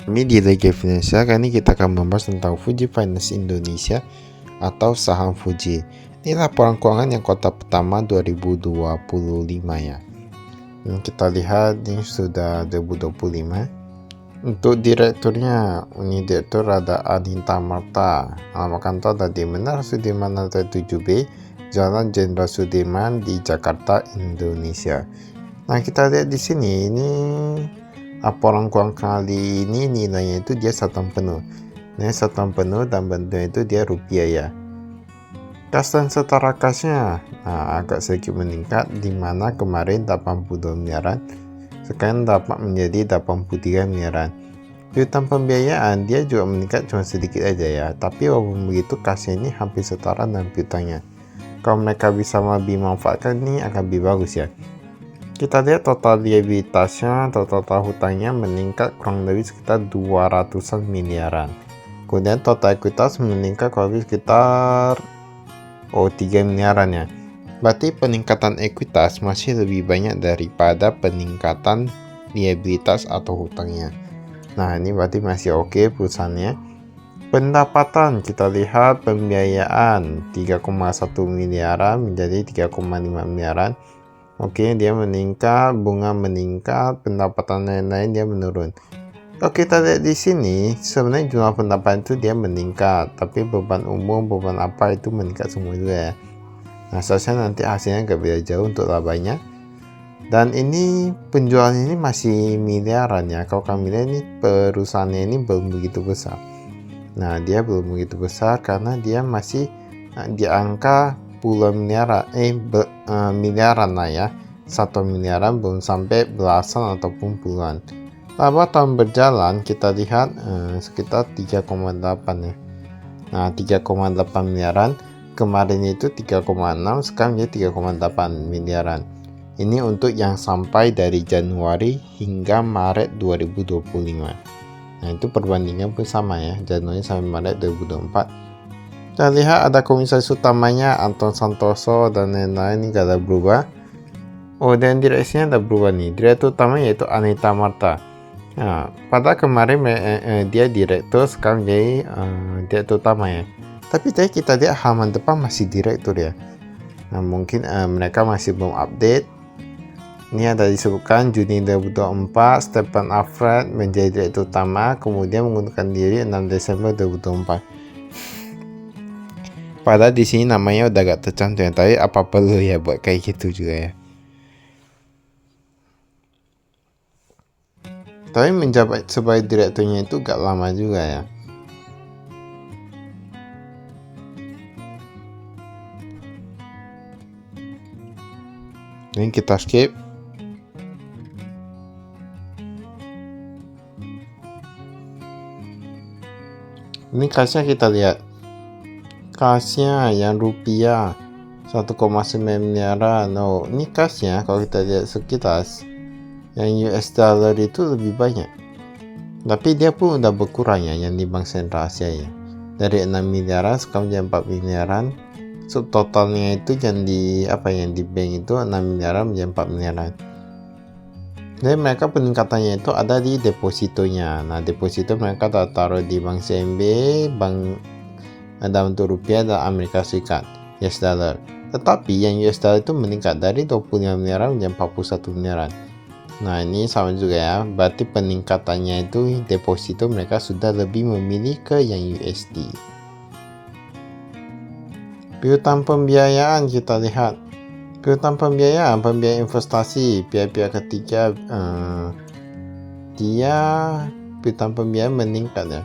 Kami di Lega Finansial, kali ini kita akan membahas tentang Fuji Finance Indonesia atau saham Fuji. Ini laporan keuangan yang kuartal pertama 2025 ya. Ini kita lihat ini sudah 2025. Untuk direkturnya, ini direktur ada Anita Marta. Alamat kantor ada di Menara Sudirman lantai 7B, Jalan Jenderal Sudirman di Jakarta, Indonesia. Nah, kita lihat di sini ini laporan keuangan kali ini nilainya itu dia satuan penuh. Ini satuan penuh dan bentuknya itu dia rupiah ya. Kas dan setara kasnya agak sedikit meningkat, di mana kemarin 82 miliaran, sekarang dapat menjadi 83 miliaran. Piutang pembiayaan dia juga meningkat cuma sedikit aja ya, tapi walaupun begitu kasnya ini hampir setara dengan piutangnya. Kalau mereka bisa lebih manfaatkan ini akan lebih bagus ya. Kita lihat total liabilitasnya, total hutangnya meningkat kurang lebih sekitar 200-an miliaran. Kemudian total ekuitas meningkat kurang lebih sekitar 3 miliaran ya. Berarti peningkatan ekuitas masih lebih banyak daripada peningkatan liabilitas atau hutangnya. Nah, ini berarti masih oke perusahaannya. Pendapatan kita lihat pembiayaan 3,1 miliaran menjadi 3,5 miliaran. Oke, dia meningkat, bunga meningkat, pendapatan lain-lain dia menurun. Kalau kita lihat di sini, sebenarnya jumlah pendapatan itu dia meningkat, tapi beban umum, beban apa itu meningkat semua juga ya. Nah, seharusnya nanti hasilnya nggak beda jauh untuk labanya. Dan ini penjualan ini masih miliaran ya. Kalau kami lihat ini perusahaannya ini belum begitu besar. Nah, dia belum begitu besar karena dia masih di angka puluhan miliaran, miliaran lah ya. 1 miliaran belum sampai belasan ataupun puluhan. Laba tahun berjalan kita lihat sekitar 3,8 ya. Nah, 3,8 miliaran. Kemarin itu 3,6, sekarang jadi 3,8 miliaran. Ini untuk yang sampai dari Januari hingga Maret 2025. Nah, itu perbandingan pun sama ya, Januari sampai Maret 2024. Kita lihat ada komisaris utamanya Anton Santoso dan lain-lain, ini gak ada berubah. Dan direksinya ada berubah nih. Direktur utamanya yaitu Anita Marta. Nah, pada kemarin dia direktur, sekarang jadi direktur utama ya. Tapi tadi kita lihat halaman depan masih direktur ya. Nah, mungkin mereka masih belum update. Ini ada disebutkan Juni 2024 Stefan Alfred menjadi direktur utama, kemudian mengundurkan diri 6 Desember 2024. Padahal di sini namanya udah gak tercantum ya, tapi apa perlu ya buat kayak gitu juga ya. Tapi menjabat sebagai direkturnya itu gak lama juga ya. Ini kita skip. Ini kasnya kita lihat. Kasnya yang rupiah 1,9 miliaran. Oh, ini kasnya kalau kita lihat sekilas yang US dollar itu lebih banyak. Tapi dia pun udah berkurang ya yang di Bank Sentral Asia ya. Dari 6 miliaran sekarang jadi 4 miliaran. Subtotalnya itu yang di bank itu 6 miliaran menjadi 4 miliaran. Jadi mereka peningkatannya itu ada di depositonya. Nah, deposito mereka taruh di Bank CMB, bank dalam bentuk rupiah dan Amerika Serikat, US dollar. Tetapi yang US dollar itu meningkat dari 25 miliaran menjadi 41 miliaran. Nah, ini sama juga ya. Berarti peningkatannya itu deposito mereka sudah lebih memilih ke yang USD. Piutang pembiayaan kita lihat. Piutang pembiayaan investasi pihak-pihak ketiga, dia piutang pembiayaan meningkat ya.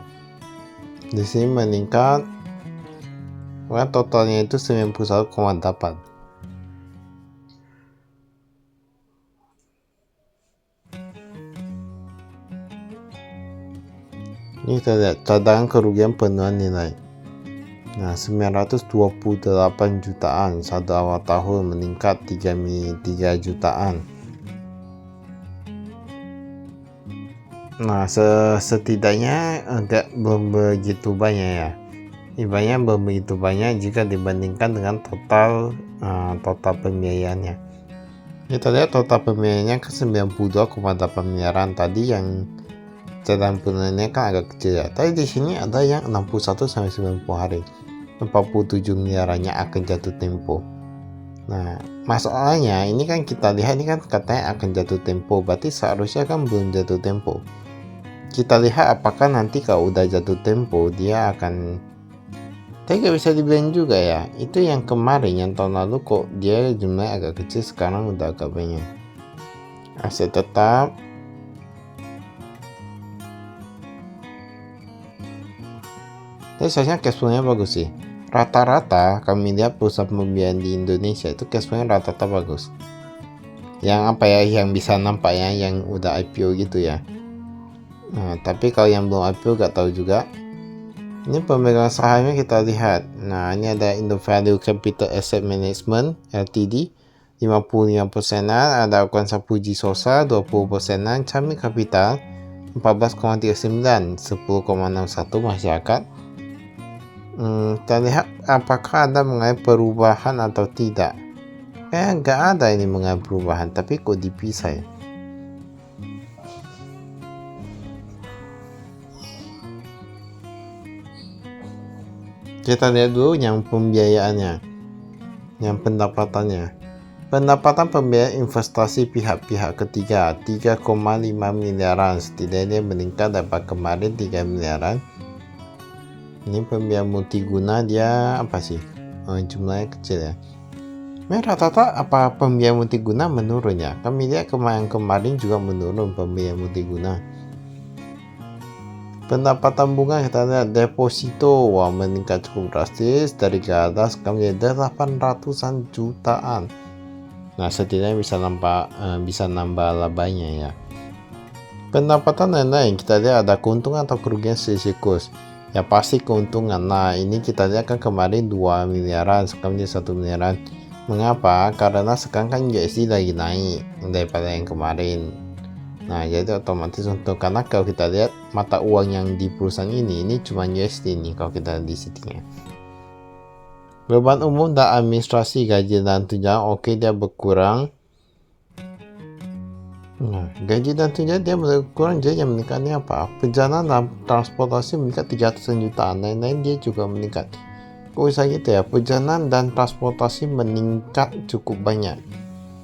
Di sini meningkat. Totalnya itu 91,8. Ini kita lihat cadangan kerugian penuhan nilai. Nah, 928 jutaan pada awal tahun, meningkat 3 jutaan. Nah, setidaknya belum begitu banyak ya. Ibaratnya belum begitu banyak jika dibandingkan dengan total pembiayaannya. Kita lihat total pembiayaannya ke 92,8 miliaran. Tadi yang catatan penurunannya kan agak kecil ya. Tapi di sini ada yang 61 sampai 90 hari. 47 miliarannya akan jatuh tempo. Nah, masalahnya ini kan kita lihat ini kan katanya akan jatuh tempo, berarti seharusnya kan belum jatuh tempo. Kita lihat apakah nanti kalau udah jatuh tempo dia akan, tapi gak bisa dibilang juga ya. Itu yang kemarin, yang tahun lalu kok dia jumlahnya agak kecil, sekarang udah agak banyak. Aset tetap tapi seharusnya cash flow-nya bagus sih. Rata-rata kami lihat perusahaan pembiayaan di Indonesia itu cash flow-nya rata-rata bagus. Yang apa ya, yang bisa nampak ya, yang udah IPO gitu ya. Nah, tapi kalau yang belum IPO gak tahu juga. Ini pemegang sahamnya kita lihat. Nah, ini ada Indo Value Capital Asset Management Ltd 55%-an, ada Avanza Puji Sosa 20%-an, Cami Capital 14,39, 10,61 masyarakat. Kita lihat apakah ada mengenai perubahan atau tidak. Nggak ada ini mengenai perubahan, tapi kok dipisah ya. Kita lihat dulu yang pembiayaannya, yang pendapatannya. Pendapatan pembiayaan investasi pihak-pihak ketiga 3,5 miliaran, setidaknya meningkat daripada kemarin 3 miliaran. Ini pembiayaan multiguna dia apa sih? Jumlahnya kecil ya. Rata-rata apa pembiayaan multiguna menurun ya? Kami lihat kemarin juga menurun pembiayaan multiguna. Pendapatan bunga kita lihat deposito meningkat cukup drastis dari ke atas, kami lihat 800-an jutaan. Nah, setidaknya bisa nambah labanya ya. Pendapatan lain-lain kita lihat ada keuntungan atau kerugian selisih kurs. Ya pasti keuntungan. Nah, ini kita lihat kan kemarin 2 miliaran, sekarang jadi 1 miliaran. Mengapa? Karena sekarang kan USD lagi naik daripada yang kemarin. Nah, jadi otomatis untuk, karena kalau kita lihat mata uang yang di perusahaan ini cuma USD nih kalau kita di sini. Beban umum dan administrasi, gaji dan tunjangan oke, dia berkurang. Nah, gaji dan tunjangan dia berkurang, jadi yang meningkatnya apa? Perjalanan dan transportasi meningkat 300 jutaan, lain-lain dia juga meningkat. Kok bisa gitu ya? Perjalanan dan transportasi meningkat cukup banyak.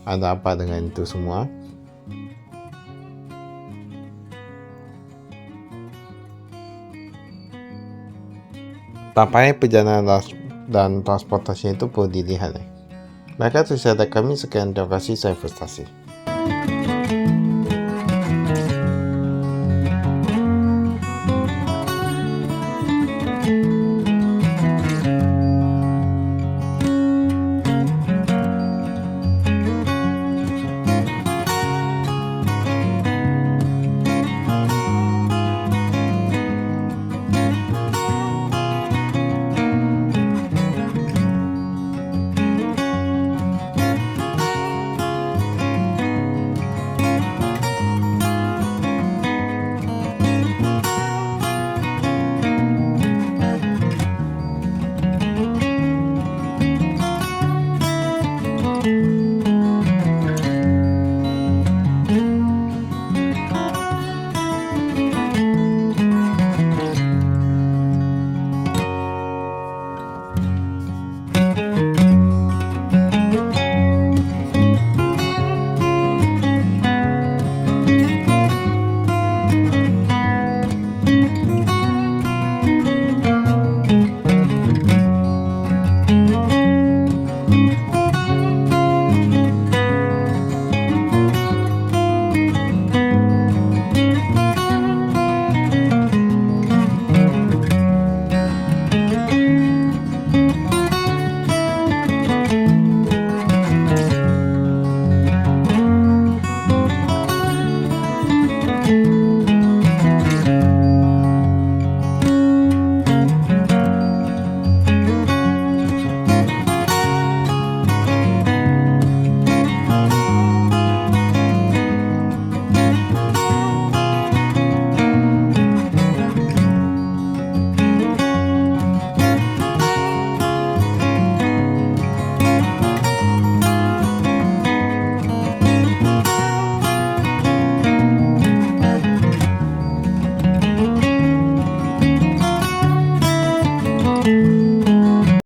Ada apa dengan itu semua? Tampaknya perjalanan dan transportasi itu perlu dilihat ya. Maka itu saya dari kami, sekian, terima kasih, saya investasi.